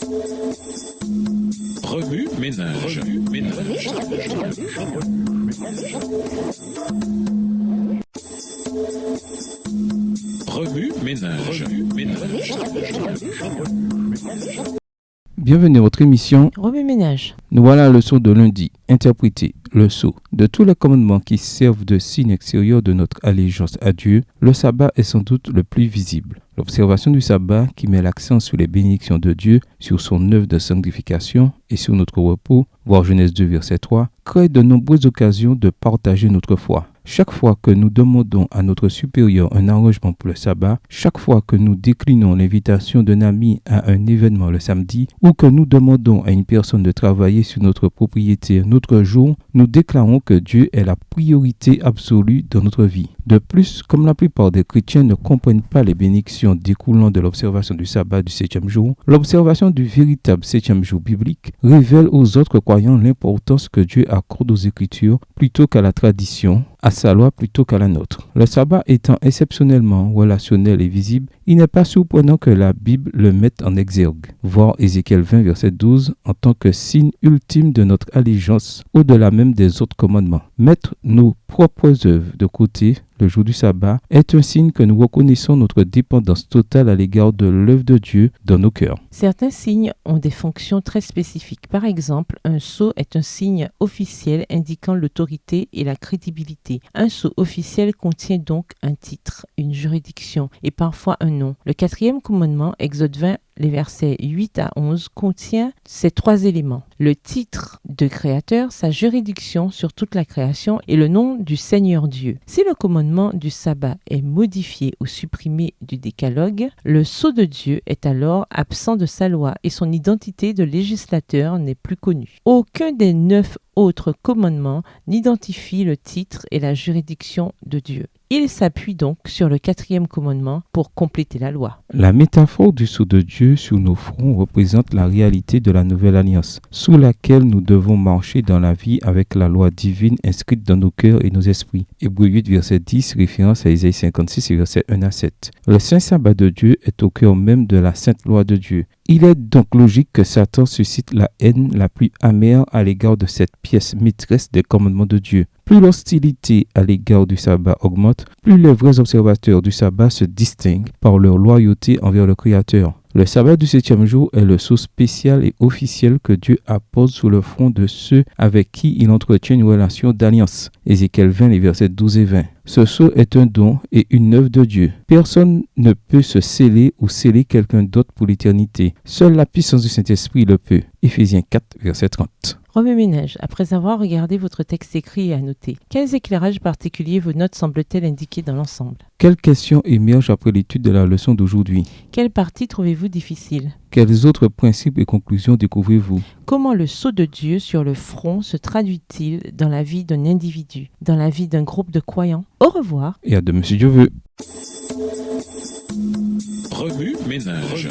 Remue ménage. Remue ménage. Bienvenue à votre émission Remue ménage. Nous voilà à la leçon de lundi. Interpréter le sceau. De tous les commandements qui servent de signe extérieur de notre allégeance à Dieu, le sabbat est sans doute le plus visible. L'observation du sabbat, qui met l'accent sur les bénédictions de Dieu, sur son œuvre de sanctification et sur notre repos, voir Genèse 2, verset 3, crée de nombreuses occasions de partager notre foi. Chaque fois que nous demandons à notre supérieur un arrangement pour le sabbat, chaque fois que nous déclinons l'invitation d'un ami à un événement le samedi, ou que nous demandons à une personne de travailler sur notre propriété un autre jour, nous déclarons que Dieu est la priorité absolue dans notre vie. De plus, comme la plupart des chrétiens ne comprennent pas les bénédictions découlant de l'observation du sabbat du 7e jour, l'observation du véritable 7e jour biblique révèle aux autres croyants l'importance que Dieu accorde aux Écritures plutôt qu'à la tradition, à sa loi plutôt qu'à la nôtre. Le sabbat étant exceptionnellement relationnel et visible, il n'est pas surprenant que la Bible le mette en exergue. Voir Ézéchiel 20, verset 12, en tant que signe ultime de notre allégeance, au-delà même des autres commandements. Mettre nos propres œuvres de côté le jour du sabbat est un signe que nous reconnaissons notre dépendance totale à l'égard de l'œuvre de Dieu dans nos cœurs. Certains signes ont des fonctions très spécifiques. Par exemple, un sceau est un signe officiel indiquant l'autorité et la crédibilité. Un sceau officiel contient donc un titre, une juridiction et parfois un nom. Le 4e commandement, Exode 20, les versets 8 à 11, contient ces 3 éléments. Le titre de créateur, sa juridiction sur toute la création et le nom du Seigneur Dieu. Si le commandement du sabbat est modifié ou supprimé du décalogue, le sceau de Dieu est alors absent de sa loi et son identité de législateur n'est plus connue. Aucun des 9 autres commandements n'identifie le titre et la juridiction de Dieu. Il s'appuie donc sur le 4e commandement pour compléter la loi. La métaphore du sceau de Dieu sur nos fronts représente la réalité de la nouvelle alliance, sous laquelle nous devons marcher dans la vie avec la loi divine inscrite dans nos cœurs et nos esprits. Hébreux 8, verset 10, référence à Isaïe 56, versets 1 à 7. Le saint sabbat de Dieu est au cœur même de la sainte loi de Dieu. Il est donc logique que Satan suscite la haine la plus amère à l'égard de cette pièce maîtresse des commandements de Dieu. Plus l'hostilité à l'égard du sabbat augmente, plus les vrais observateurs du sabbat se distinguent par leur loyauté envers le Créateur. Le sabbat du 7e jour est le sceau spécial et officiel que Dieu appose sur le front de ceux avec qui il entretient une relation d'alliance. Ézéchiel 20, les versets 12 et 20. Ce sceau est un don et une œuvre de Dieu. Personne ne peut se sceller ou sceller quelqu'un d'autre pour l'éternité. Seule la puissance du Saint-Esprit le peut. Éphésiens 4, verset 30. Remue ménage. Après avoir regardé votre texte écrit et annoté, quels éclairages particuliers vos notes semblent-elles indiquer dans l'ensemble? Quelles questions émergent après l'étude de la leçon d'aujourd'hui? Quelle partie trouvez-vous difficile? Quels autres principes et conclusions découvrez-vous? Comment le sceau de Dieu sur le front se traduit-il dans la vie d'un individu, dans la vie d'un groupe de croyants? Au revoir. Et à demain si Dieu veut. Remue ménage.